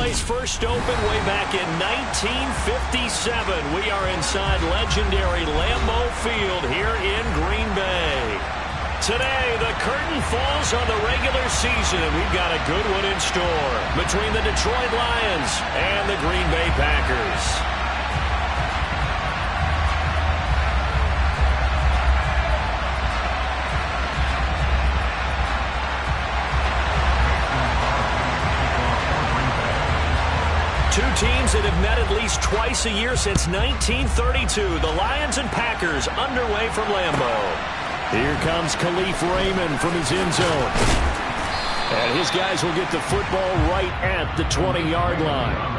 place first opened way back in 1957. We are inside legendary Lambeau Field here in Green Bay. Today, the curtain falls on the regular season, and we've got a good one in store between the Detroit Lions and the Green Bay Packers. Two teams that have met at least twice a year since 1932. The Lions and Packers underway from Lambeau. Here comes Khalif Raymond from his end zone. And his guys will get the football right at the 20-yard line.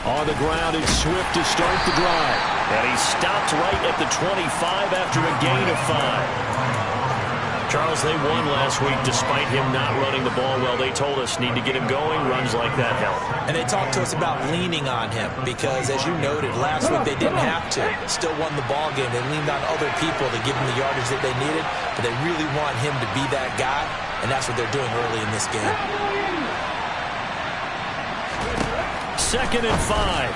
On the ground, it's Swift to start the drive. And he stopped right at the 25 after a gain of 5. Charles, they won last week despite him not running the ball well. They told us need to get him going. Runs like that help. And they talked to us about leaning on him because, as you noted, last week they didn't have to. Still won the ball game. They leaned on other people to give them the yardage that they needed. But they really want him to be that guy, and that's what they're doing early in this game. 2nd and 5.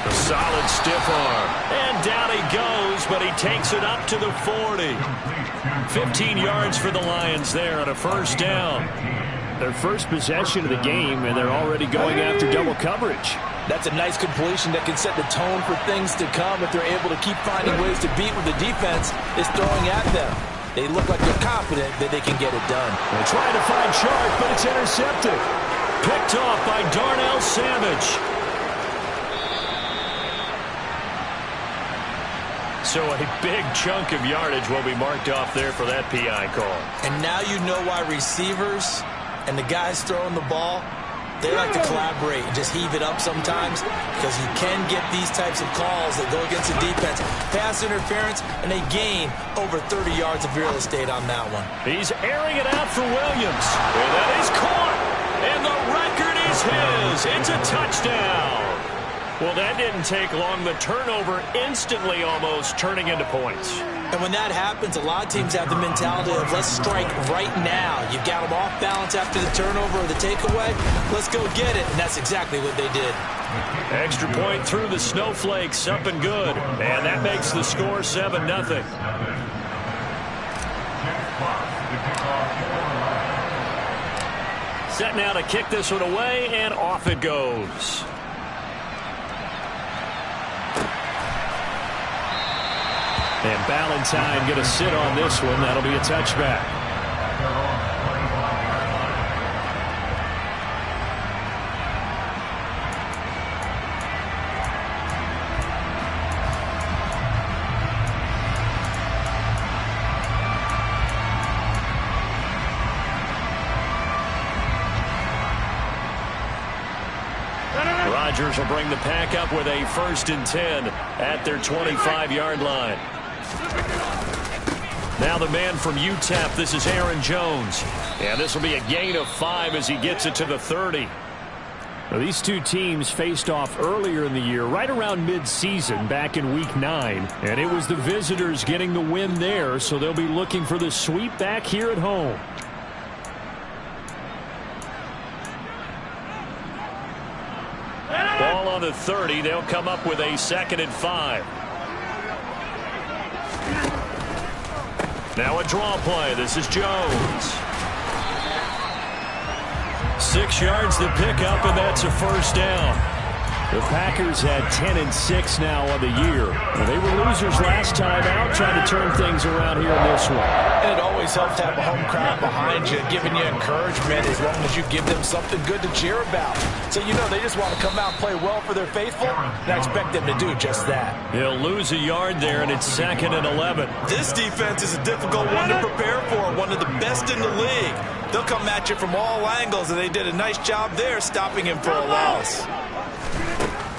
A solid stiff arm. And down he goes, but he takes it up to the 40. 15 yards for the Lions there on a first down. Their first possession of the game, and they're already going after double coverage. That's a nice completion that can set the tone for things to come if they're able to keep finding ways to beat what the defense is throwing at them. They look like they're confident that they can get it done. They're trying to find Chark, but it's intercepted. Picked off by Darnell Savage. So a big chunk of yardage will be marked off there for that PI call. And now you know why receivers and the guys throwing the ball, they like to collaborate and just heave it up sometimes because you can get these types of calls that go against the defense. Pass interference, and they gain over 30 yards of real estate on that one. He's airing it out for Williams. And that is caught. And the record is his. It's a touchdown. Well, that didn't take long. The turnover instantly almost turning into points. And when that happens, a lot of teams have the mentality of let's strike right now. You've got them off balance after the turnover or the takeaway. Let's go get it. And that's exactly what they did. Extra point through the snowflakes. Up and good. And that makes the score 7-0. Set now to kick this one away, and off it goes. And Ballantyne going to sit on this one. That'll be a touchback. Rodgers will bring the pack up with a 1st and 10 at their 25-yard line. Now the man from UTEP, this is Aaron Jones. And this will be a gain of 5 as he gets it to the 30. Now, these two teams faced off earlier in the year, right around mid-season, back in Week 9. And it was the visitors getting the win there, so they'll be looking for the sweep back here at home. Ball on the 30. They'll come up with a 2nd and 5. Now a draw play. This is Jones. 6 yards to pick up, and that's a first down. The Packers had 10-6 now on the year. Well, they were losers last time out, trying to turn things around here in this one. And it always helps to have a home crowd behind you, giving you encouragement as long as you give them something good to cheer about. So you know they just want to come out and play well for their faithful, and I expect them to do just that. They'll lose a yard there, and it's 2nd and 11. This defense is a difficult one to prepare for, one of the best in the league. They'll come at you from all angles, and they did a nice job there stopping him for a loss.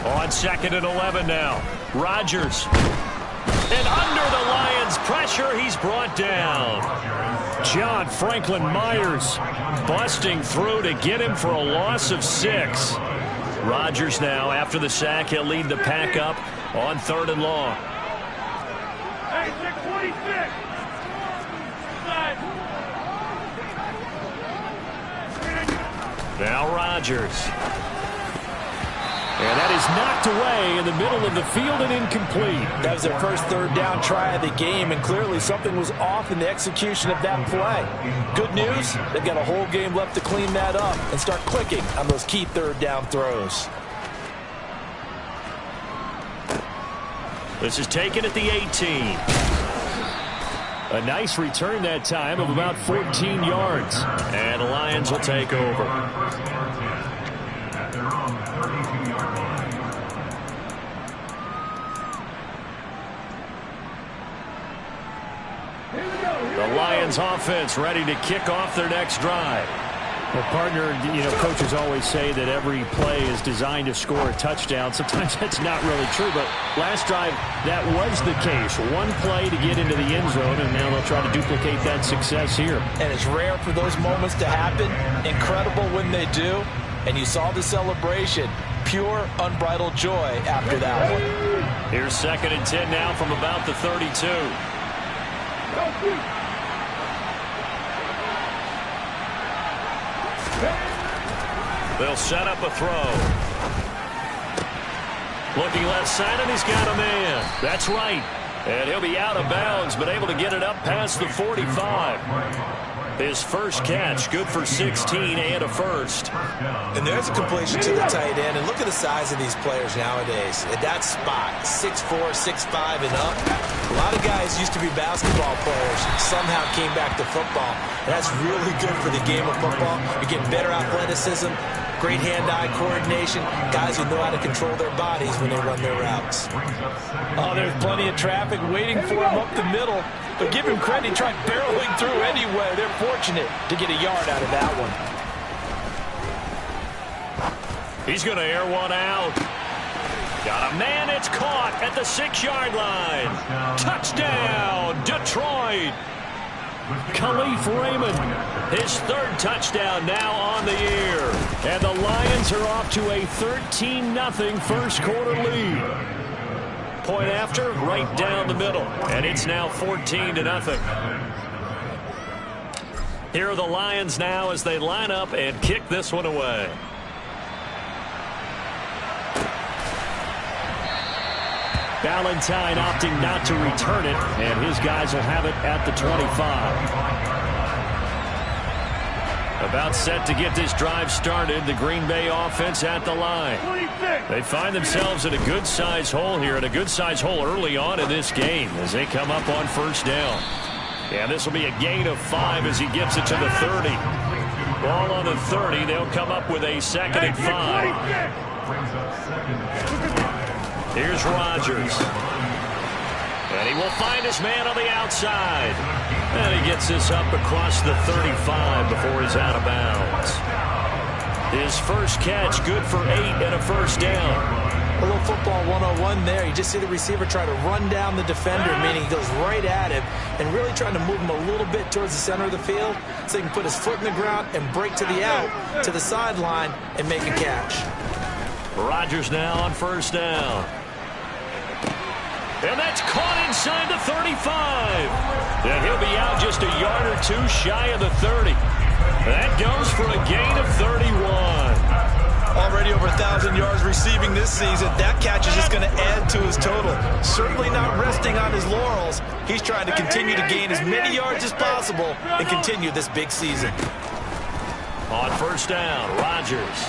On 2nd and 11 now. Rodgers. And under the Lions' pressure, he's brought down. John Franklin Myers busting through to get him for a loss of 6. Rodgers now, after the sack, he'll lead the pack up on 3rd and long. Now Rodgers. And that is knocked away in the middle of the field and incomplete. That was their first 3rd down try of the game, and clearly something was off in the execution of that play. Good news, they've got a whole game left to clean that up and start clicking on those key 3rd down throws. This is taken at the 18. A nice return that time of about 14 yards. And the Lions will take over. The Lions offense ready to kick off their next drive. Well, partner, coaches always say that every play is designed to score a touchdown. Sometimes that's not really true, but last drive, that was the case. One play to get into the end zone, and now they'll try to duplicate that success here. And it's rare for those moments to happen. Incredible when they do. And you saw the celebration. Pure, unbridled joy after that one. Here's 2nd and 10 now from about the 32. They'll set up a throw. Looking left side, and he's got a man. That's right. And he'll be out of bounds, but able to get it up past the 45. His first catch, good for 16 and a first. And there's a completion to the tight end. And look at the size of these players nowadays. At that spot, 6'4", 6'5", and up. A lot of guys used to be basketball players, somehow came back to football. And that's really good for the game of football. You're getting better athleticism, great hand-eye coordination, guys who know how to control their bodies when they run their routes. Oh, there's plenty of traffic waiting for him up the middle. But give him credit, he tried barreling through anyway. They're fortunate to get a yard out of that one. He's going to air one out. Got a man, it's caught at the 6-yard line. Touchdown, Detroit. Khalif Raymond, his 3rd touchdown now on the year. And the Lions are off to a 13-0 first quarter lead. Point after, right down the middle. And it's now 14-0. Here are the Lions now as they line up and kick this one away. Valentine opting not to return it, and his guys will have it at the 25. About set to get this drive started, the Green Bay offense at the line. They find themselves in a good-sized hole here, and a good-sized hole early on in this game as they come up on 1st down. And this will be a gain of 5 as he gets it to the 30. Ball on the 30, they'll come up with a 2nd and 5. Here's Rodgers. And he will find his man on the outside. And he gets this up across the 35 before he's out of bounds. His first catch, good for 8 and a 1st down. A little football 101 there. You just see the receiver try to run down the defender, meaning he goes right at him and really trying to move him a little bit towards the center of the field so he can put his foot in the ground and break to the out, to the sideline, and make a catch. Rodgers now on 1st down. And that's caught inside the 35. And he'll be out just a yard or two shy of the 30. That goes for a gain of 31. Already over 1,000 yards receiving this season. That catch is just going to add to his total. Certainly not resting on his laurels. He's trying to continue to gain as many yards as possible and continue this big season. On 1st down, Rodgers.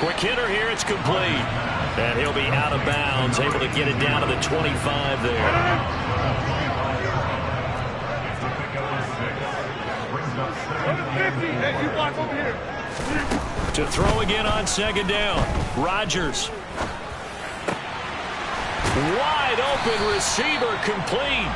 Quick hitter here. It's complete. And he'll be out of bounds, able to get it down to the 25 there. To throw again on second down. Rodgers. Wide open receiver, complete.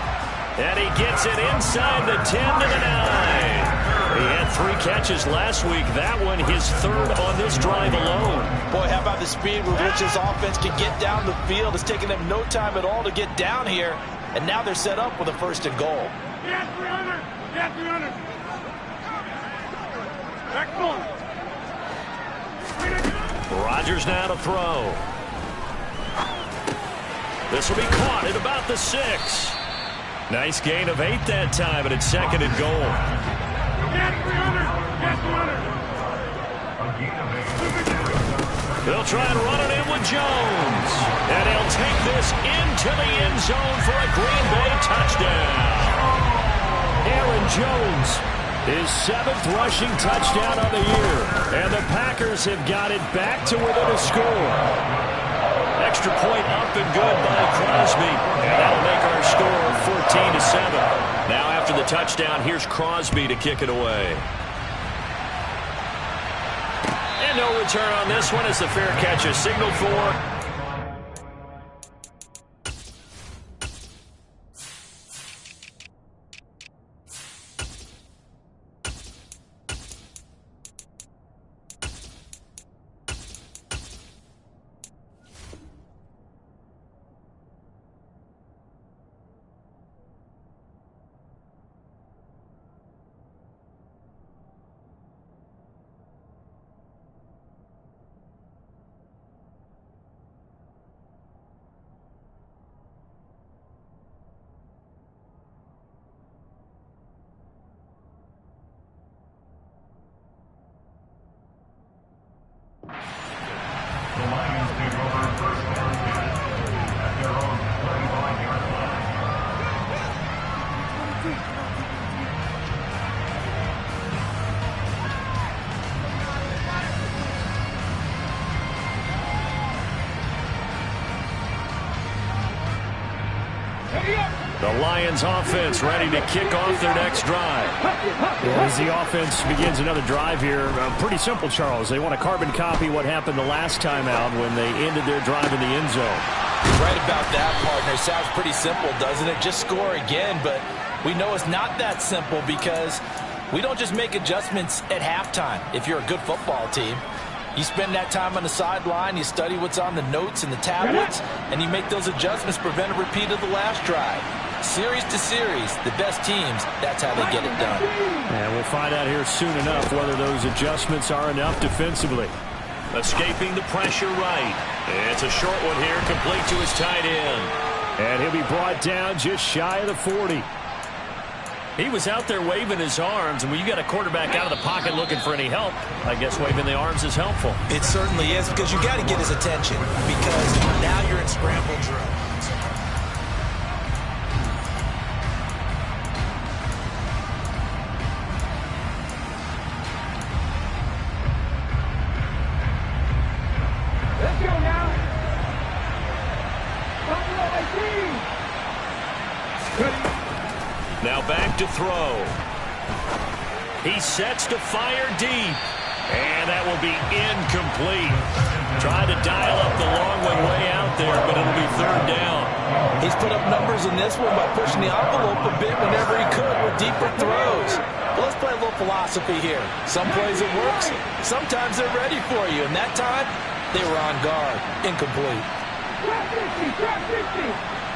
And he gets it inside the 10 to the 9. He had 3 catches last week. That one his 3rd on this drive alone. Boy, how about the speed with which this offense can get down the field? It's taken them no time at all to get down here. And now they're set up with a 1st and goal. Yeah, 300. Yeah, 300. Back going. Rodgers now to throw. This will be caught at about the 6. Nice gain of 8 that time, but it's 2nd and goal. Yeah, 300. Yeah, 300. They'll try and run it in with Jones. And he'll take this into the end zone for a Green Bay touchdown. Aaron Jones, his 7th rushing touchdown of the year. And the Packers have got it back to within a score. Extra point up and good by Crosby. And that'll make our score 14-7. Now after the touchdown, here's Crosby to kick it away. And no return on this one as the fair catch is signaled for. The Lions offense ready to kick off their next drive. As the offense begins another drive here, pretty simple, Charles. They want to carbon copy what happened the last time out when they ended their drive in the end zone. Right about that, partner. Sounds pretty simple, doesn't it? Just score again, but we know it's not that simple because we don't just make adjustments at halftime if you're a good football team. You spend that time on the sideline, you study what's on the notes and the tablets, and you make those adjustments, prevent a repeat of the last drive. Series to series, the best teams, that's how they get it done. And we'll find out here soon enough whether those adjustments are enough defensively. Escaping the pressure right. It's a short one here, complete to his tight end. And he'll be brought down just shy of the 40. He was out there waving his arms, and when you got a quarterback out of the pocket looking for any help, I guess waving the arms is helpful. It certainly is, because you got to get his attention, because now you're in scramble drill. Let's go now. Ready. Now back to throw. He sets to fire deep. And that will be incomplete. Tried to dial up the long one way out there, but it'll be 3rd down. He's put up numbers in this one by pushing the envelope a bit whenever he could with deeper throws. Well, let's play a little philosophy here. Some plays it works. Sometimes they're ready for you. And that time, they were on guard. Incomplete. Trap 60.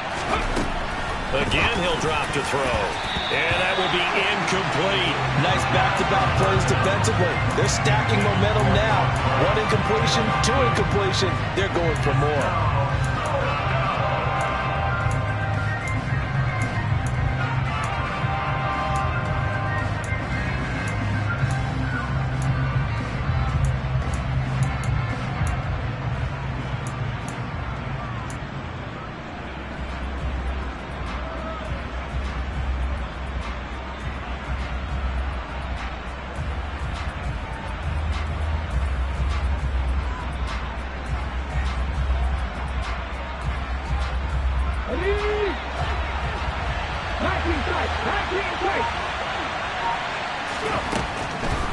Again, he'll drop to throw. And that will be incomplete. Nice back-to-back plays defensively. They're stacking momentum now. 1 incompletion, 2 incompletion. They're going for more.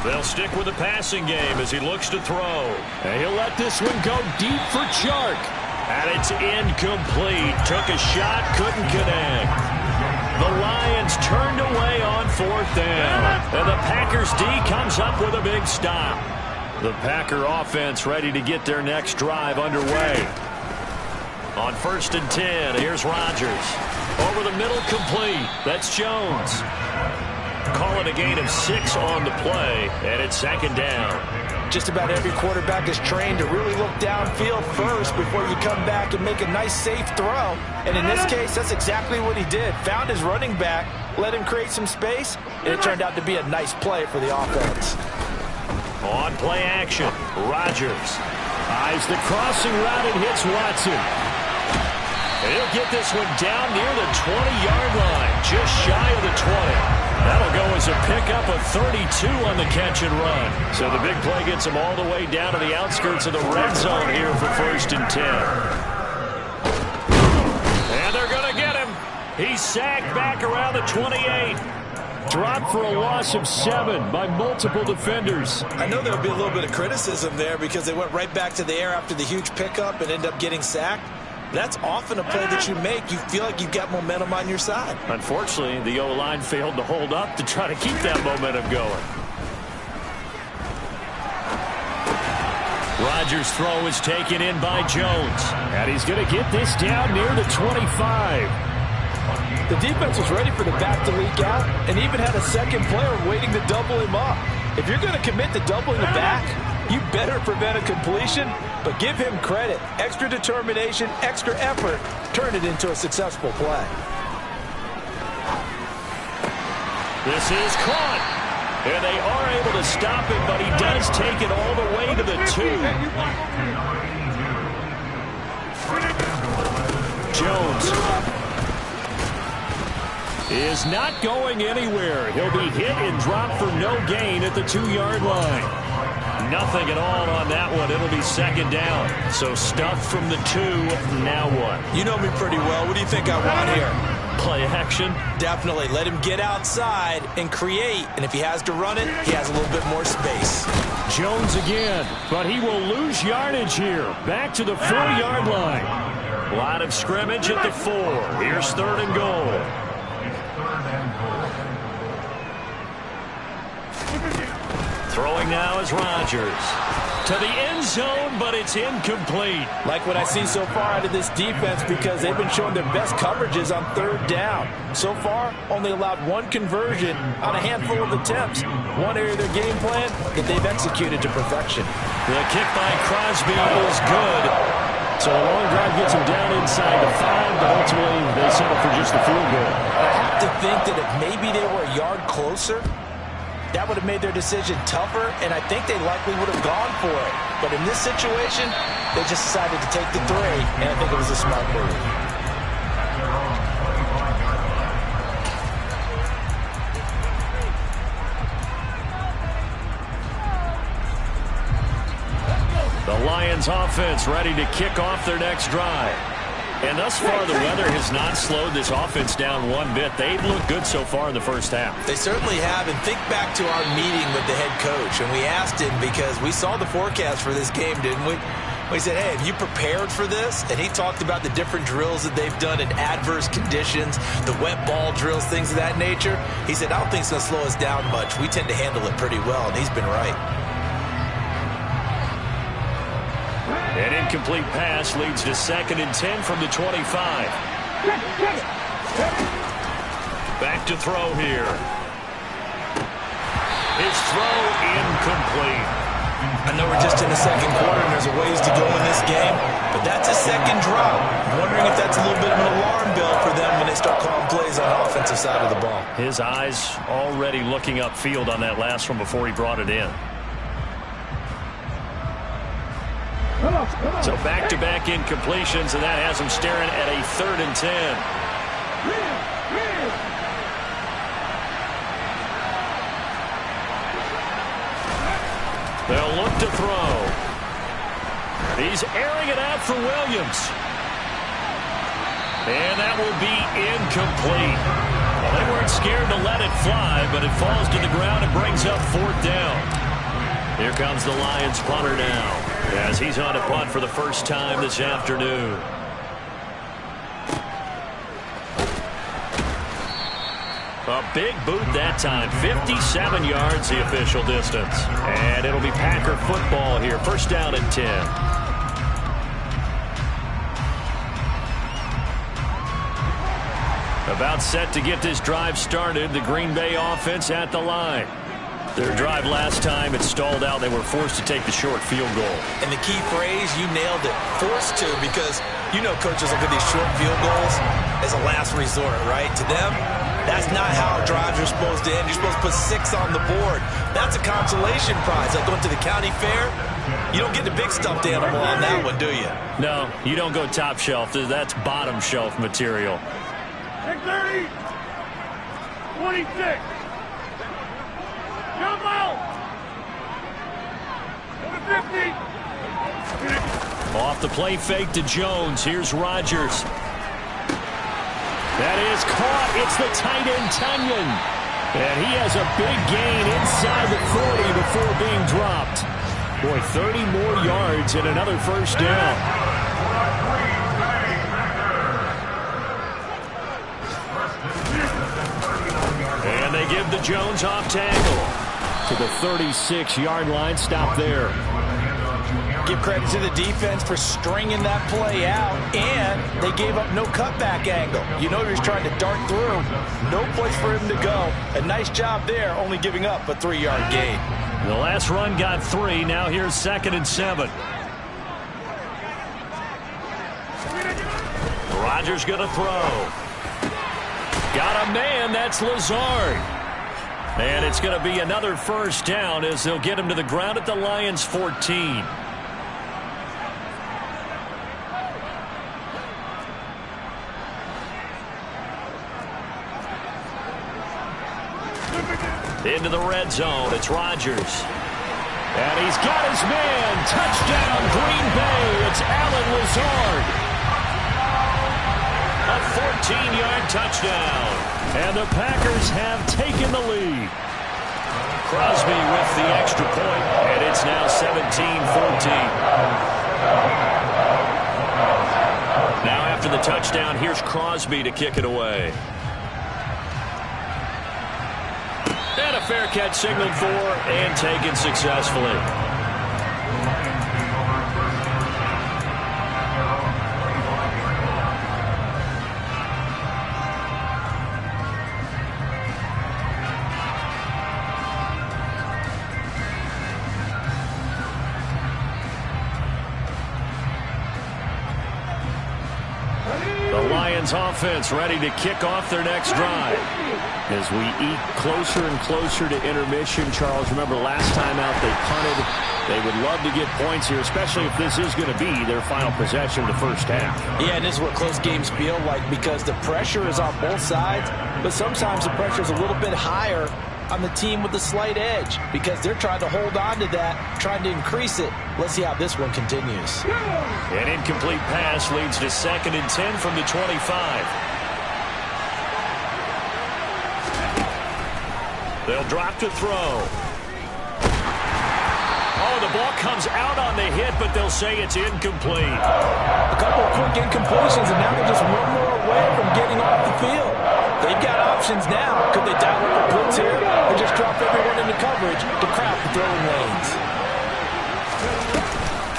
They'll stick with the passing game as he looks to throw. And he'll let this one go deep for Chark. And it's incomplete. Took a shot, couldn't connect. The Lions turned away on 4th down. And the Packers D comes up with a big stop. The Packer offense ready to get their next drive underway. On 1st and 10, here's Rodgers. Over the middle, complete. That's Jones. Call it a gain of 6 on the play, and it's 2nd down. Just about every quarterback is trained to really look downfield first before you come back and make a nice, safe throw. And in this case, that's exactly what he did. Found his running back, let him create some space, and it turned out to be a nice play for the offense. On play action, Rodgers. Eyes the crossing route and hits Watson. And he'll get this one down near the 20-yard line, just shy of the 20. That'll go as a pickup of 32 on the catch and run. So the big play gets him all the way down to the outskirts of the red zone here for 1st and 10. And they're going to get him. He's sacked back around the 28. Dropped for a loss of 7 by multiple defenders. I know there'll be a little bit of criticism there because they went right back to the air after the huge pickup and ended up getting sacked. That's often a play that you make. You feel like you've got momentum on your side. Unfortunately, the O-line failed to hold up to try to keep that momentum going. Rodgers' throw is taken in by Jones. And he's going to get this down near the 25. The defense was ready for the back to leak out and even had a second player waiting to double him up. If you're going to commit to doubling the back, you better prevent a completion, but give him credit. Extra determination, extra effort, turn it into a successful play. This is caught. And they are able to stop him, but he does take it all the way to the 2. Jones is not going anywhere. He'll be hit and dropped for no gain at the 2-yard line. Nothing at all on that one. It'll be 2nd down. So stuffed from the 2. Now what? You know me pretty well. What do you think I want here? Play action? Definitely. Let him get outside and create. And if he has to run it, he has a little bit more space. Jones again, but he will lose yardage here. Back to the 4-yard line. A lot of scrimmage at the 4. Here's 3rd and goal. Throwing now is Rodgers. To the end zone, but it's incomplete. Like what I've seen so far out of this defense because they've been showing their best coverages on 3rd down. So far, only allowed 1 conversion on a handful of attempts. One area of their game plan that they've executed to perfection. The kick by Crosby is good. So a long drive gets them down inside the 5, but ultimately they settle for just the field goal. I have to think that if maybe they were a yard closer, that would have made their decision tougher, and I think they likely would have gone for it. But in this situation, they just decided to take the 3, and I think it was a smart move. The Lions offense ready to kick off their next drive. And thus far, the weather has not slowed this offense down one bit. They've looked good so far in the first half. They certainly have. And think back to our meeting with the head coach. And we asked him because we saw the forecast for this game, didn't we? We said, hey, have you prepared for this? And he talked about the different drills that they've done in adverse conditions, the wet ball drills, things of that nature. He said, I don't think it's going to slow us down much. We tend to handle it pretty well, and he's been right. An incomplete pass leads to 2nd and 10 from the 25. Back to throw here. His throw incomplete. I know we're just in the 2nd quarter and there's a ways to go in this game, but that's a 2nd drop. I'm wondering if that's a little bit of an alarm bell for them when they start calling plays on the offensive side of the ball. His eyes already looking upfield on that last one before he brought it in. So back-to-back incompletions, and that has him staring at a 3rd and 10. They'll look to throw. He's airing it out for Williams. And that will be incomplete. They weren't scared to let it fly, but it falls to the ground and brings up 4th down. Here comes the Lions punter now, as he's on a punt for the first time this afternoon. A big boot that time. 57 yards the official distance. And it'll be Packer football here. First down and 10. About set to get this drive started. The Green Bay offense at the line. Their drive last time, it stalled out. They were forced to take the short field goal. And the key phrase, you nailed it, forced to, because you know coaches look at these short field goals as a last resort, right? To them, that's not how drives are supposed to end. You're supposed to put 6 on the board. That's a consolation prize. Like going to the county fair, you don't get the big stuffed animal on that one, do you? No, you don't go top shelf. That's bottom shelf material. 630, 26. Jump out. Number 50. Off the play fake to Jones. Here's Rodgers. That is caught. It's the tight end, Tunyon. And he has a big gain inside the 40 before being dropped. Boy, 30 more yards and another first down. And they give the Jones off tackle to the 36-yard line. Stop there. Give credit to the defense for stringing that play out, and they gave up no cutback angle. You know he was trying to dart through. No place for him to go. A nice job there, only giving up a 3-yard gain. The last run got 3. Now here's 2nd and 7. Rodgers going to throw. Got a man. That's Lazard. And it's going to be another first down as they'll get him to the ground at the Lions' 14. Into the red zone. It's Rodgers. And he's got his man. Touchdown, Green Bay. It's Alan Lazard. A 14-yard touchdown. And the Packers have taken the lead. Crosby with the extra point, and it's now 17-14. Now after the touchdown, here's Crosby to kick it away. And a fair catch signaled for and taken successfully. The Lions offense ready to kick off their next drive. As we eat closer and closer to intermission, Charles, remember last time out they punted. They would love to get points here, especially if this is going to be their final possession of the first half. Yeah, and this is what close games feel like because the pressure is on both sides, but sometimes the pressure is a little bit higher on the team with the slight edge because they're trying to hold on to that, trying to increase it. Let's see how this one continues. An incomplete pass leads to 2nd and 10 from the 25. They'll drop to throw. Oh, the ball comes out on the hit, but they'll say it's incomplete. A couple of quick incompletions, and now they're just one more away from getting off the field. They've got options now. Could they dial up a blitz here or just drop everyone into coverage to crowd the throwing lanes?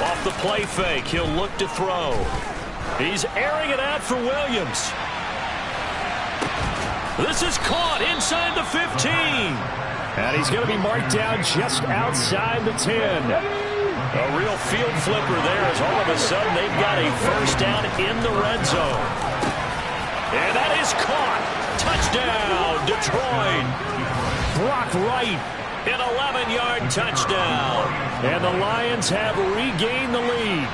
Off the play fake, he'll look to throw. He's airing it out for Williams. This is caught inside the 15. And he's going to be marked down just outside the 10. A real field flipper there as all of a sudden they've got a first down in the red zone. And that is caught. Touchdown, Detroit. Brock Wright, an 11-yard touchdown. And the Lions have regained the lead.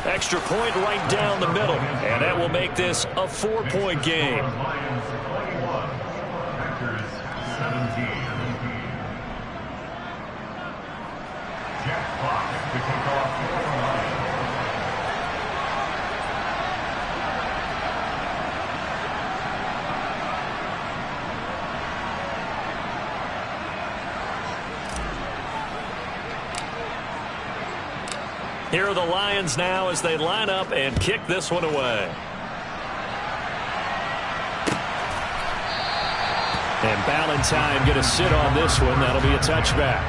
Extra point right down the middle. And that will make this a 4-point game. Here are the Lions now as they line up and kick this one away. And Ballantyne going to sit on this one. That'll be a touchback.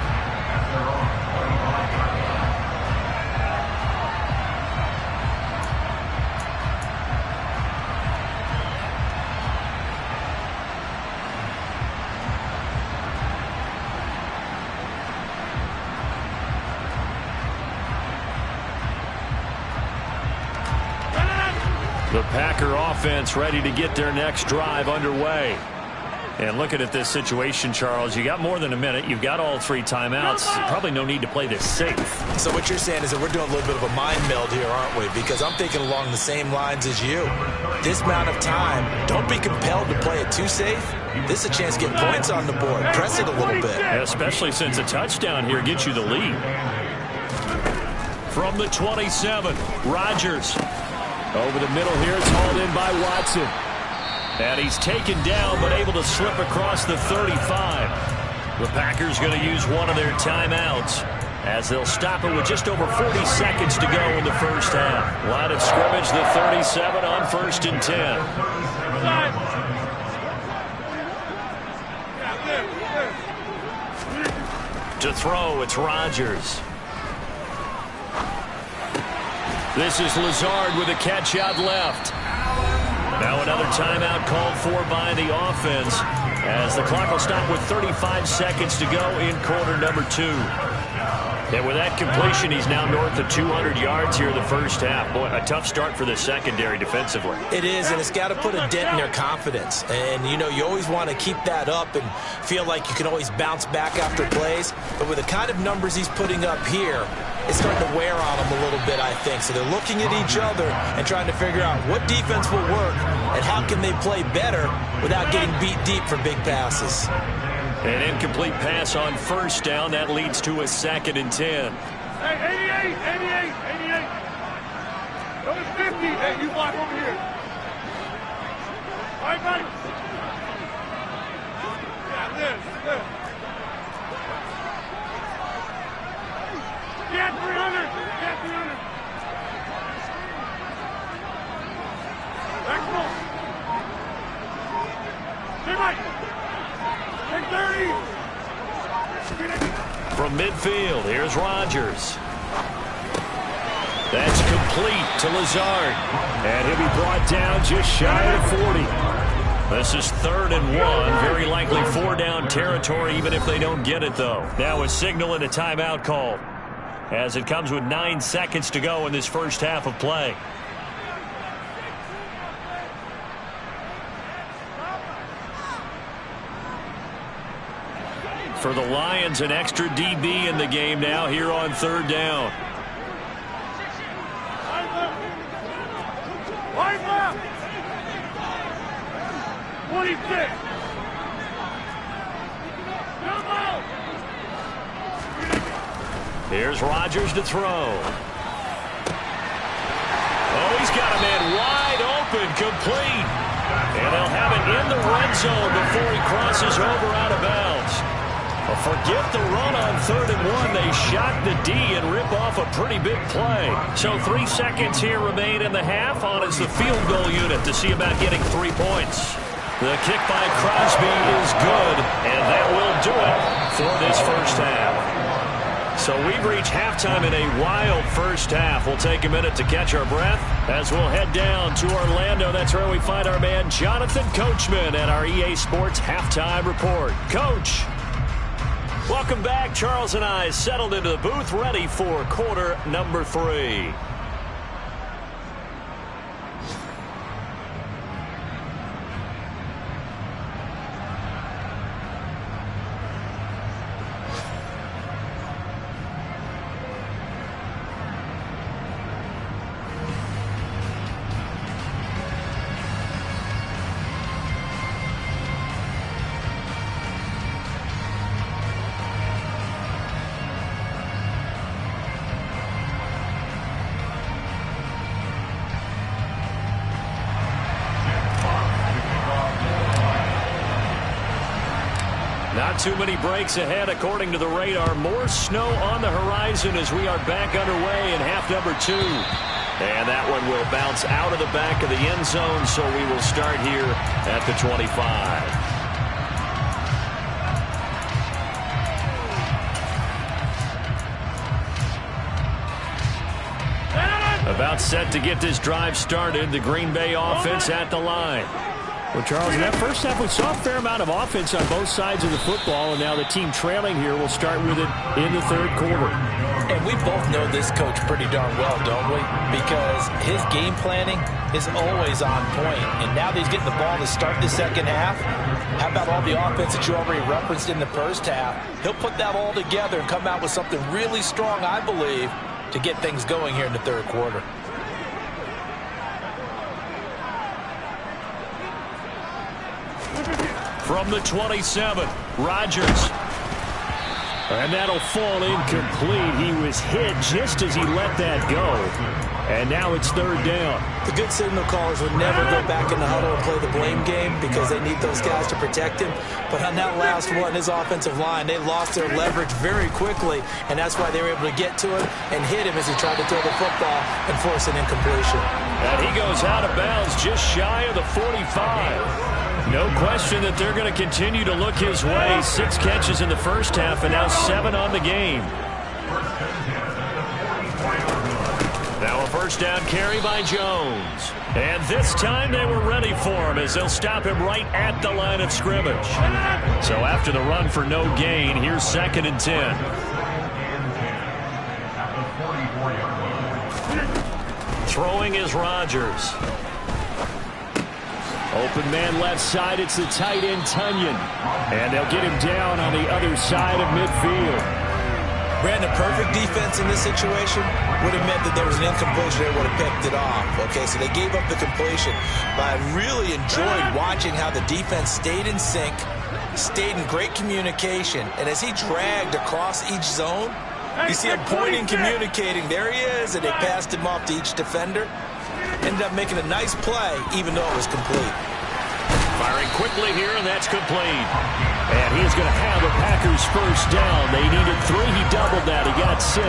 The Packer offense ready to get their next drive underway. And looking at this situation, Charles, you got more than a minute. You've got all 3 timeouts. Probably no need to play this safe. So what you're saying is that we're doing a little bit of a mind meld here, aren't we? Because I'm thinking along the same lines as you. This amount of time, don't be compelled to play it too safe. This is a chance to get points on the board. Press it a little bit. Especially since a touchdown here gets you the lead. From the 27, Rodgers. Over the middle here, it's hauled in by Watson. And he's taken down, but able to slip across the 35. The Packers going to use one of their timeouts as they'll stop it with just over 40 seconds to go in the first half. Line of scrimmage, the 37 on 1st and 10. To throw, it's Rodgers. This is Lazard with a catch out left. Now another timeout called for by the offense as the clock will stop with 35 seconds to go in quarter number 2. And with that completion, he's now north of 200 yards here in the first half. Boy, a tough start for the secondary defensively. It is, and it's got to put a dent in their confidence. And, you know, you always want to keep that up and feel like you can always bounce back after plays. But with the kind of numbers he's putting up here, it's starting to wear on them a little bit, I think. So they're looking at each other and trying to figure out what defense will work and how can they play better without getting beat deep for big passes. An incomplete pass on first down. That leads to a 2nd and 10. Hey, 88. Those 50. Hey, you block over here. All right, buddy. Yeah, this. Get 300. Excellent. Hey, Mike. From midfield, here's Rodgers. That's complete to Lazard. And he'll be brought down just shy of 40. This is 3rd and 1. Very likely 4-down territory, even if they don't get it, though. Now a signal and a timeout call as it comes with 9 seconds to go in this first half of play. For the Lions, an extra DB in the game now here on 3rd down. Wide left. 26. Here's Rodgers to throw. Oh, he's got a man wide open, complete. And they'll have it in the red zone before he crosses over out of bounds. Forget the run on 3rd and 1. They shock the D and rip off a pretty big play. So 3 seconds here remain in the half. On is the field goal unit to see about getting 3 points. The kick by Crosby is good, and that will do it for this first half. So we've reached halftime in a wild first half. We'll take a minute to catch our breath as we'll head down to Orlando. That's where we find our man Jonathan Coachman at our EA Sports Halftime Report. Coach, welcome back. Charles and I settled into the booth ready for quarter number 3. Not too many breaks ahead according to the radar. More snow on the horizon as we are back underway in half number 2. And that one will bounce out of the back of the end zone, so we will start here at the 25. About set to get this drive started. The Green Bay offense at the line. Well, Charles, in that first half, we saw a fair amount of offense on both sides of the football, and now the team trailing here will start with it in the third quarter. And we both know this coach pretty darn well, don't we? Because his game planning is always on point. And now that he's getting the ball to start the second half, how about all the offense that you already referenced in the first half? He'll put that all together and come out with something really strong, I believe, to get things going here in the third quarter. From the 27, Rodgers. And that'll fall incomplete. He was hit just as he let that go. And now it's third down. The good signal callers would never go back in the huddle and play the blame game because they need those guys to protect him. But on that last one, his offensive line, they lost their leverage very quickly, and that's why they were able to get to him and hit him as he tried to throw the football and force an incompletion. And he goes out of bounds just shy of the 45. No question that they're going to continue to look his way. 6 catches in the first half and now 7 on the game. Now a first down carry by Jones. And this time they were ready for him as they'll stop him right at the line of scrimmage. So after the run for no gain, here's 2nd and 10. Throwing is Rodgers. Open man left side. It's the tight end, Tunyon. And they'll get him down on the other side of midfield. Brandon, perfect defense in this situation would have meant that there was an incompletion. They would have picked it off. Okay, so they gave up the completion. But I really enjoyed watching how the defense stayed in sync, stayed in great communication. And as he dragged across each zone, you see him pointing, communicating. There he is, and they passed him off to each defender. Ended up making a nice play, even though it was complete. Firing quickly here, and that's complete. And he's going to have the Packers first down. They needed 3. He doubled that. He got 6.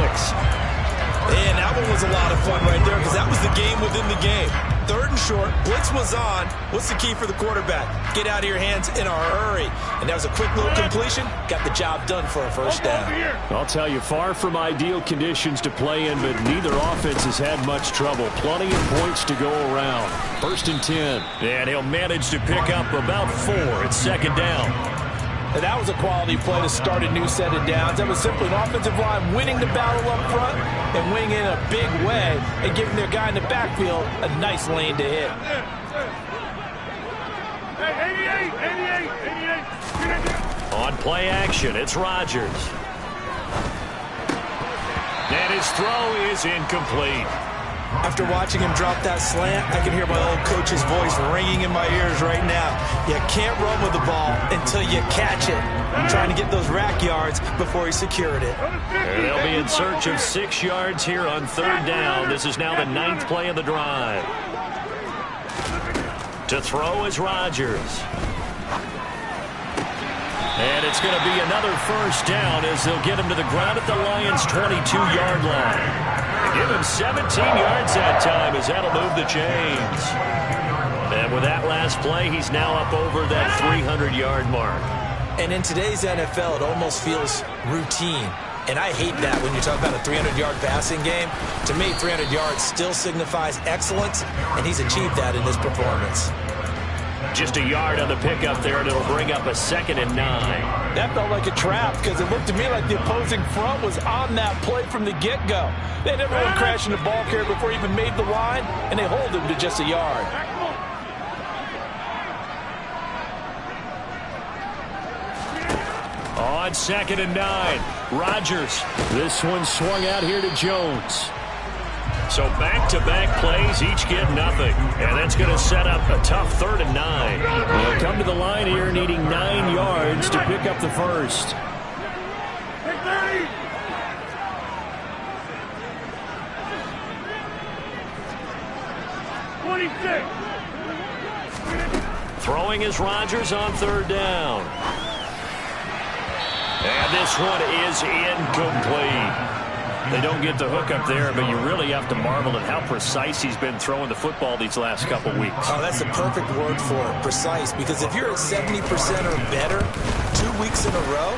And that one was a lot of fun right there because that was the game within the game. 3rd and short. Blitz was on. What's the key for the quarterback? Get out of your hands in a hurry. And that was a quick little completion. Got the job done for a first down. I'll tell you, far from ideal conditions to play in, but neither offense has had much trouble. Plenty of points to go around. 1st and 10. And he'll manage to pick up about 4. It's 2nd down. And that was a quality play to start a new set of downs. That was simply an offensive line winning the battle up front and winning in a big way and giving their guy in the backfield a nice lane to hit. Hey, 88. On play action, it's Rodgers. And his throw is incomplete. After watching him drop that slant, I can hear my old coach's voice ringing in my ears right now. You can't run with the ball until you catch it. I'm trying to get those rack yards before he secured it. And they'll be in search of 6 yards here on 3rd down. This is now the 9th play of the drive. To throw is Rodgers. And it's going to be another first down as they'll get him to the ground at the Lions' 22-yard line. Give him 17 yards that time as that'll move the chains. And with that last play, he's now up over that 300-yard mark. And in today's NFL, it almost feels routine. And I hate that when you talk about a 300-yard passing game. To me, 300 yards still signifies excellence, and he's achieved that in this performance. Just a yard on the pickup there, and it'll bring up a 2nd and 9. That felt like a trap because it looked to me like the opposing front was on that play from the get-go. They had everyone crashing the ball carrier before he even made the line, and they hold him to just a yard. On 2nd and 9, Rodgers. This one swung out here to Jones. So back-to-back plays, each get nothing. And that's going to set up a tough 3rd and 9. They'll come to the line here needing 9 yards to pick up the first. Take 30. Throwing is Rodgers on 3rd down. And this one is incomplete. They don't get the hook up there, but you really have to marvel at how precise he's been throwing the football these last couple weeks. Oh, that's the perfect word for it, precise, because if you're at 70% or better 2 weeks in a row,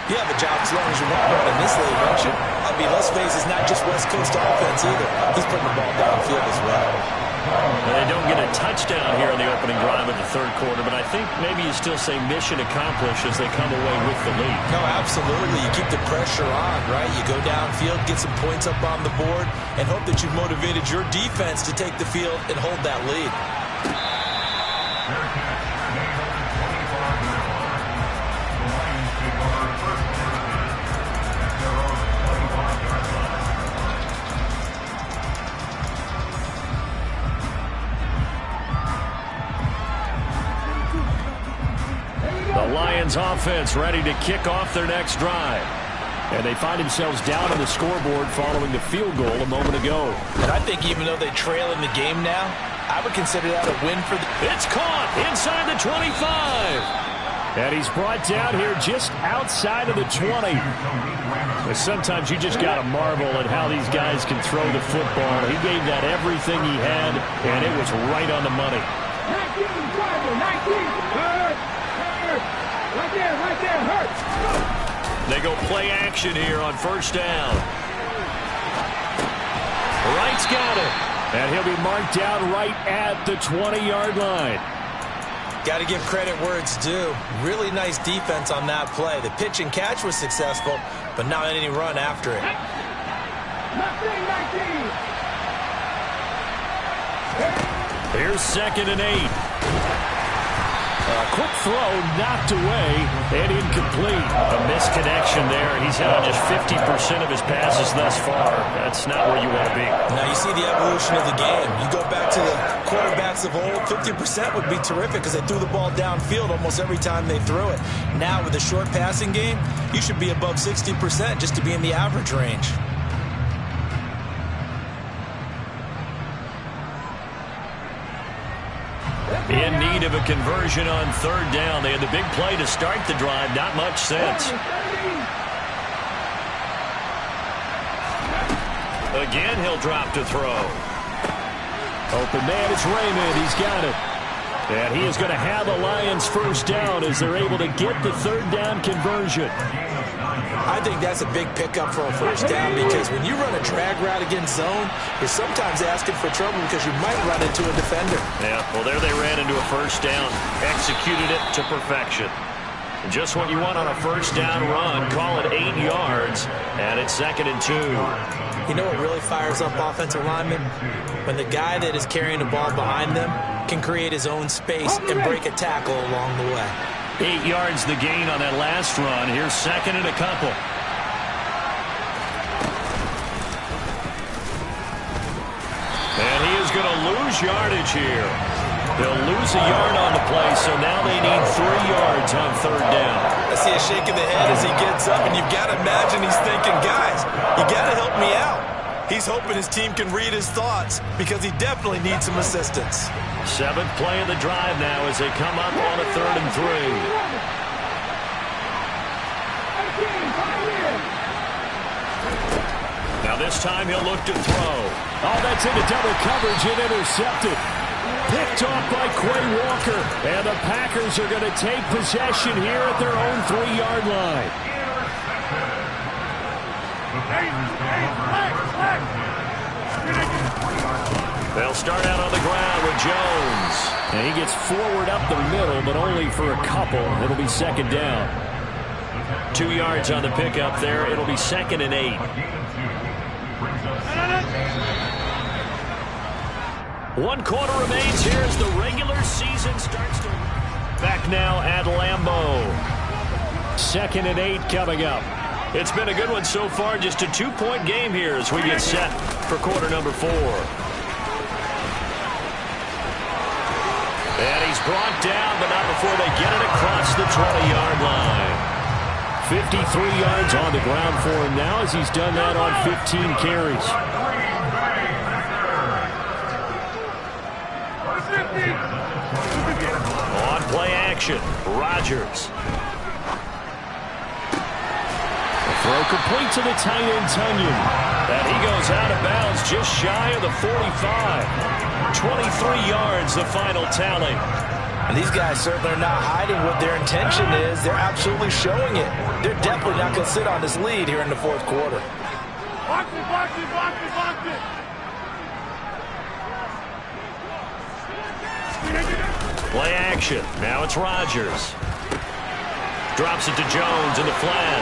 you have a job as long as you want one in this league, don't you? I mean, let's face it, it's not just West Coast offense either. He's putting the ball downfield as well. They don't get a touchdown here in the opening drive of the third quarter, but I think maybe you still say mission accomplished as they come away with the lead. No, absolutely. You keep the pressure on, right? You go downfield, get some points up on the board, and hope that you've motivated your defense to take the field and hold that lead. Lions offense ready to kick off their next drive. And they find themselves down on the scoreboard following the field goal a moment ago. And I think even though they trail in the game now, I would consider that a win for the... It's caught inside the 25. And he's brought down here just outside of the 20. But sometimes you just got to marvel at how these guys can throw the football. He gave that everything he had, and it was right on the money. 19. Right there, hurt. They go play action here on first down. Wright's got it. And he'll be marked down right at the 20-yard line. Got to give credit where it's due. Really nice defense on that play. The pitch and catch was successful, but not any run after it. 19. Here's 2nd and 8. A quick throw knocked away and incomplete. A misconnection there. He's hit on just 50% of his passes thus far. That's not where you want to be. Now you see the evolution of the game. You go back to the quarterbacks of old, 50% would be terrific because they threw the ball downfield almost every time they threw it. Now with a short passing game, you should be above 60% just to be in the average range. In need of a conversion on third down. They had the big play to start the drive. Not much sense. Again, he'll drop to throw. Open man, it's Raymond. He's got it. And he is going to have the Lions first down as they're able to get the third down conversion. I think that's a big pickup for a first down because when you run a drag route against zone, you're sometimes asking for trouble because you might run into a defender. Yeah, well, there they ran into a first down. Executed it to perfection. And just what you want on a first down run. Call it 8 yards, and it's 2nd and 2. You know what really fires up offensive linemen? When the guy that is carrying the ball behind them can create his own space and break a tackle along the way. 8 yards the gain on that last run. Here's 2nd and a couple. And he is going to lose yardage here. They'll lose a yard on the play, so now they need 3 yards on third down. I see a shake of the head as he gets up, and you've got to imagine he's thinking, guys, you got to help me out. He's hoping his team can read his thoughts because he definitely needs some assistance. 7th play of the drive now as they come up on a 3rd and 3. Now this time he'll look to throw. Oh, that's into double coverage and intercepted. Picked off by Quay Walker. And the Packers are going to take possession here at their own 3-yard line. They'll start out on the ground with Jones. And he gets forward up the middle, but only for a couple. It'll be 2nd down. 2 yards on the pickup there. It'll be 2nd and 8. 1 quarter remains here as the regular season starts to... Back now at Lambeau. 2nd and 8 coming up. It's been a good one so far. Just a 2-point game here as we get set for quarter number 4. And he's brought down, but not before they get it across the 20-yard line. 53 yards on the ground for him now as he's done that on 15 carries. On play action, Rodgers. Throw complete to the tight end, Tunyon. And he goes out of bounds just shy of the 45. 23 yards, the final tally. And these guys certainly are not hiding what their intention is. They're absolutely showing it. They're definitely not going to sit on this lead here in the fourth quarter. Box it, box it, box it, box it. Play action. Now it's Rodgers. Drops it to Jones in the flat.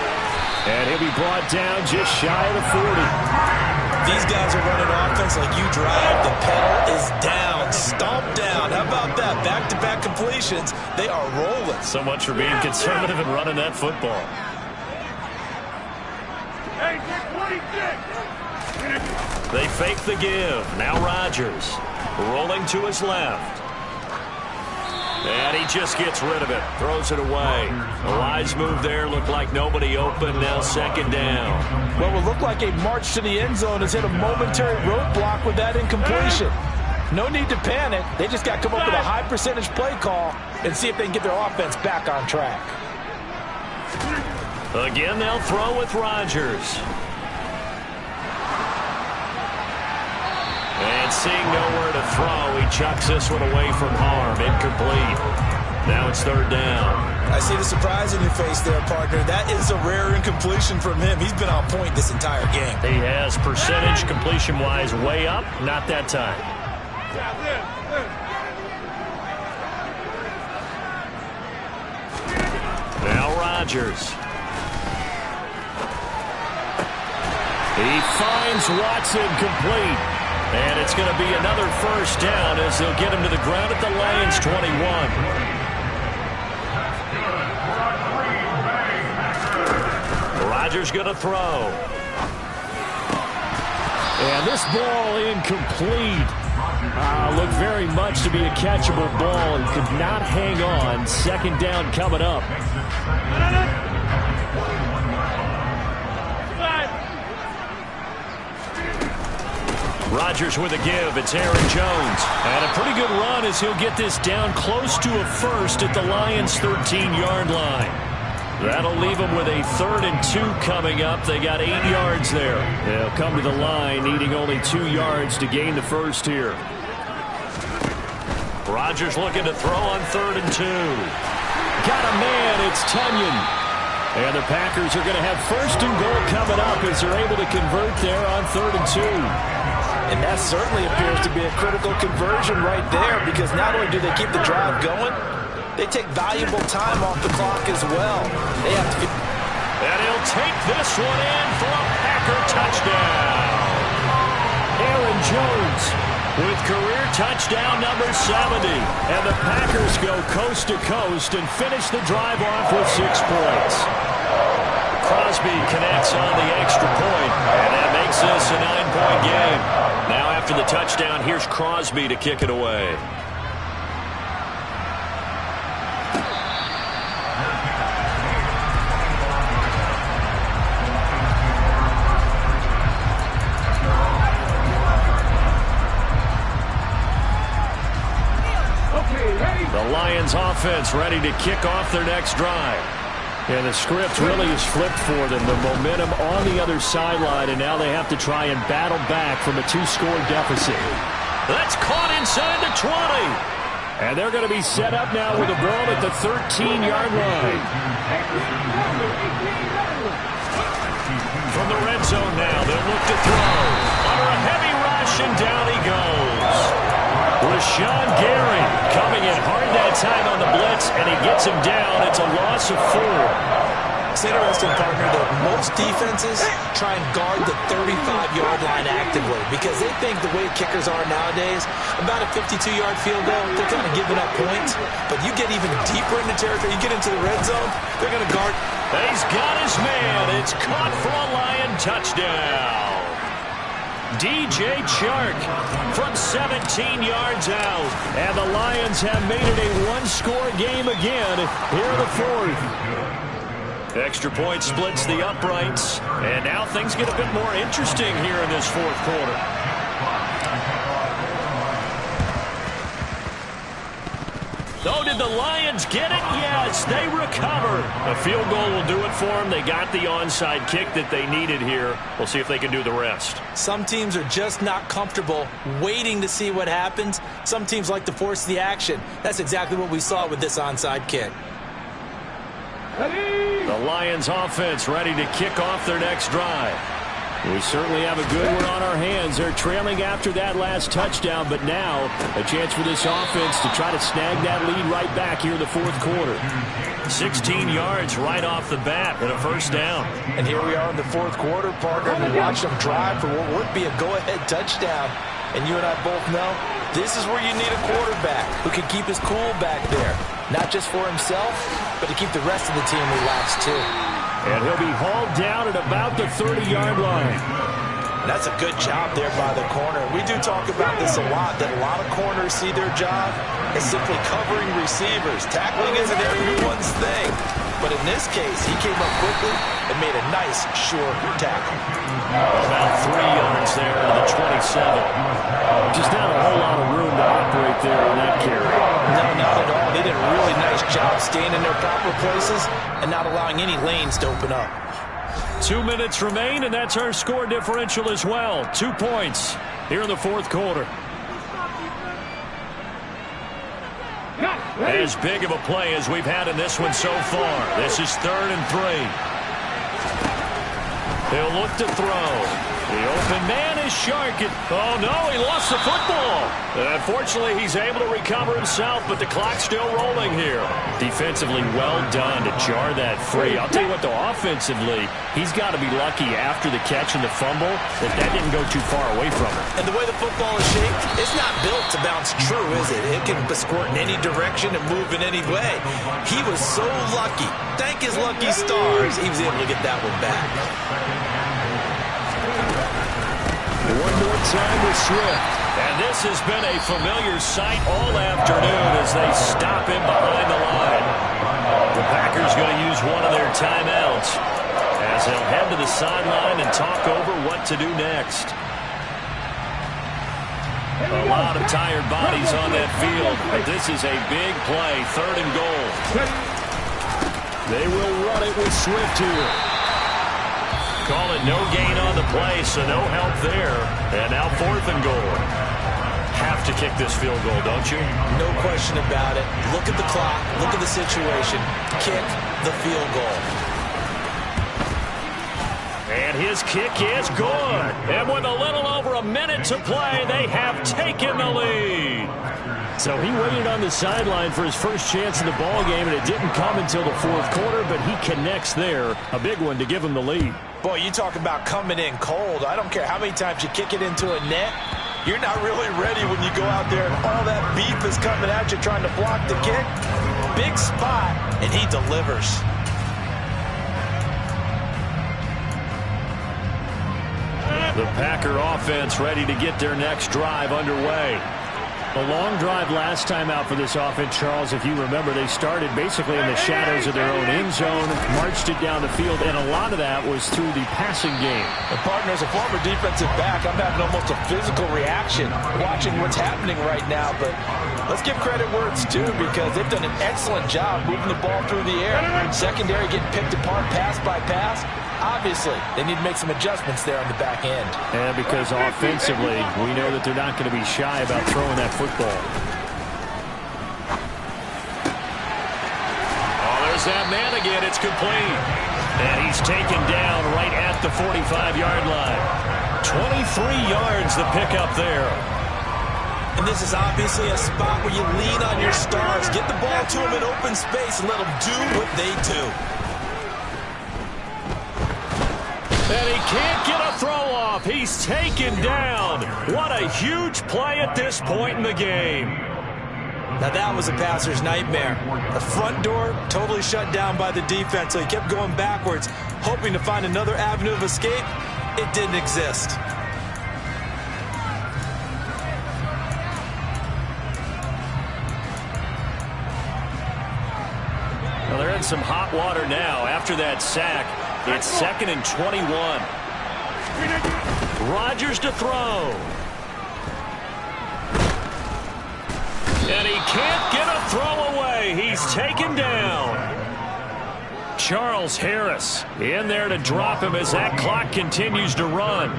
And he'll be brought down just shy of the 40. These guys are running offense like you drive. The pedal is down, stomped down. How about that? Back-to-back completions. They are rolling. So much for being conservative and running that football. Hey, 26. They fake the give. Now Rodgers rolling to his left. And he just gets rid of it. Throws it away. A wise move there. Looked like nobody open. Now second down. What will look like a march to the end zone has hit a momentary roadblock with that incompletion. No need to panic. They just got to come up with a high percentage play call and see if they can get their offense back on track. Again, they'll throw with Rodgers. And seeing nowhere to throw, he chucks this one away from harm. Incomplete. Now it's third down. I see the surprise in your face there, partner. That is a rare incompletion from him. He's been on point this entire game. He has percentage completion-wise way up. Not that time. Now Rodgers. He finds Watson complete. And it's going to be another first down as they'll get him to the ground at the Lions' 21. Rodgers going to throw. And this ball incomplete. Looked very much to be a catchable ball and could not hang on. Second down coming up. Rodgers with a give. It's Aaron Jones. And a pretty good run as he'll get this down close to a first at the Lions' 13-yard line. That'll leave them with a 3rd and 2 coming up. They got 8 yards there. They'll come to the line needing only 2 yards to gain the first here. Rodgers looking to throw on 3rd and 2. Got a man. It's Tunyon. And the Packers are going to have 1st and goal coming up as they're able to convert there on 3rd and 2. And that certainly appears to be a critical conversion right there, because not only do they keep the drive going, they take valuable time off the clock as well. They have to. And he'll take this one in for a Packer touchdown. Aaron Jones with career touchdown number 70. And the Packers go coast to coast and finish the drive off with 6 points. Crosby connects on the extra point, and that makes this a 9-point game. Now after the touchdown, here's Crosby to kick it away. The Lions offense ready to kick off their next drive. And the script really is flipped for them. The momentum on the other sideline, and now they have to try and battle back from a 2-score deficit. That's caught inside the 20. And they're going to be set up now with a ball at the 13-yard line. From the red zone now, they'll look to throw. Under a heavy rush, and down he goes. Rashawn Gary coming in hard that time on the blitz, and he gets him down. It's a loss of 4. It's interesting, partner, that most defenses try and guard the 35-yard line actively because they think the way kickers are nowadays, about a 52-yard field goal, they're kind of giving up points. But you get even deeper into territory, you get into the red zone, they're going to guard. He's got his man. It's caught for a Lion touchdown. DJ Chark from 17 yards out. And the Lions have made it a 1-score game again here in the 4th. Extra point splits the uprights. And now things get a bit more interesting here in this 4th quarter. Oh, did the Lions get it? Yes, they recover. A field goal will do it for them. They got the onside kick that they needed here. We'll see if they can do the rest. Some teams are just not comfortable waiting to see what happens. Some teams like to force the action. That's exactly what we saw with this onside kick. The Lions offense ready to kick off their next drive. We certainly have a good one on our hands. They're trailing after that last touchdown, but now a chance for this offense to try to snag that lead right back here in the fourth quarter. 16 yards right off the bat and a first down. And here we are in the fourth quarter, partner, and watch them drive for what would be a go-ahead touchdown. And you and I both know this is where you need a quarterback who can keep his cool back there. Not just for himself, but to keep the rest of the team relaxed too. And he'll be hauled down at about the 30-yard line. And that's a good job there by the corner. We do talk about this a lot, that a lot of corners see their job as simply covering receivers. Tackling isn't everyone's thing. But in this case, he came up quickly and made a nice, sure tackle. About 3 yards there to the 27. Just not a whole lot of room to operate there on that carry. No, not at all. They did a really nice job staying in their proper places and not allowing any lanes to open up. 2 minutes remain, and that's our score differential as well. 2 points here in the fourth quarter. As big of a play as we've had in this one so far. This is 3rd and 3. He'll look to throw. The open man is Shark. Oh, no, he lost the football. And unfortunately, he's able to recover himself, but the clock's still rolling here. Defensively, well done to jar that free. I'll tell you what, though, offensively, he's got to be lucky after the catch and the fumble that didn't go too far away from him. And the way the football is shaped, it's not built to bounce true, is it? It can squirt in any direction and move in any way. He was so lucky. Thank his lucky stars, he was able to get that one back. One more time with Swift. And this has been a familiar sight all afternoon as they stop him behind the line. The Packers going to use one of their timeouts as they'll head to the sideline and talk over what to do next. A lot of tired bodies on that field, but this is a big play, 3rd and goal. They will run it with Swift here. Call it no gain on the play, so no help there. And now 4th and goal. Have to kick this field goal, don't you? No question about it. Look at the clock. Look at the situation. Kick the field goal. And his kick is good. And with a little over a minute to play, they have taken the lead. So he waited on the sideline for his first chance in the ball game, and it didn't come until the fourth quarter, but he connects there. A big one to give him the lead. Boy, you talk about coming in cold. I don't care how many times you kick it into a net. You're not really ready when you go out there and all that beef is coming at you trying to block the kick. Big spot, and he delivers. The Packer offense ready to get their next drive underway. A long drive last time out for this offense, Charles. If you remember, they started basically in the shadows of their own end zone, marched it down the field, and a lot of that was through the passing game. And partner, as a former defensive back, I'm having almost a physical reaction watching what's happening right now. But let's give credit where it's due, because they've done an excellent job moving the ball through the air. Secondary getting picked apart pass by pass. Obviously, they need to make some adjustments there on the back end. And because offensively, we know that they're not going to be shy about throwing that football. Oh, there's that man again. It's complete. And he's taken down right at the 45-yard line. 23 yards the pickup there. And this is obviously a spot where you lean on your stars. Get the ball to them in open space and let them do what they do. And he can't get a throw off. He's taken down. What a huge play at this point in the game. Now that was a passer's nightmare. The front door totally shut down by the defense, so he kept going backwards, hoping to find another avenue of escape. It didn't exist. Well, they're in some hot water now after that sack. It's 2nd and 21. Rodgers to throw. And he can't get a throw away. play. He's taken down. Charles Harris in there to drop him as that clock continues to run.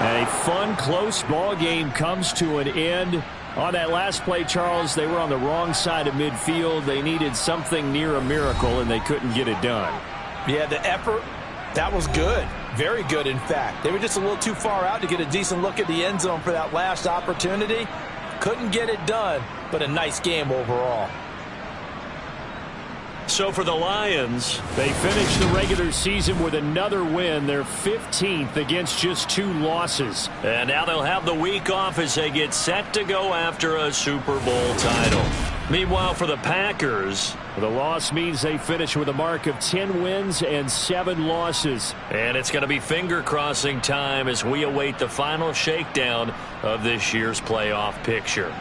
A fun, close ball game comes to an end. On that last play, Charles, they were on the wrong side of midfield. They needed something near a miracle, and they couldn't get it done. Yeah, the effort, that was good. Very good, in fact. They were just a little too far out to get a decent look at the end zone for that last opportunity. Couldn't get it done, but a nice game overall. So for the Lions, they finished the regular season with another win. They're 15th against just 2 losses. And now they'll have the week off as they get set to go after a Super Bowl title. Meanwhile, for the Packers, the loss means they finish with a mark of 10 wins and 7 losses. And it's going to be finger-crossing time as we await the final shakedown of this year's playoff picture.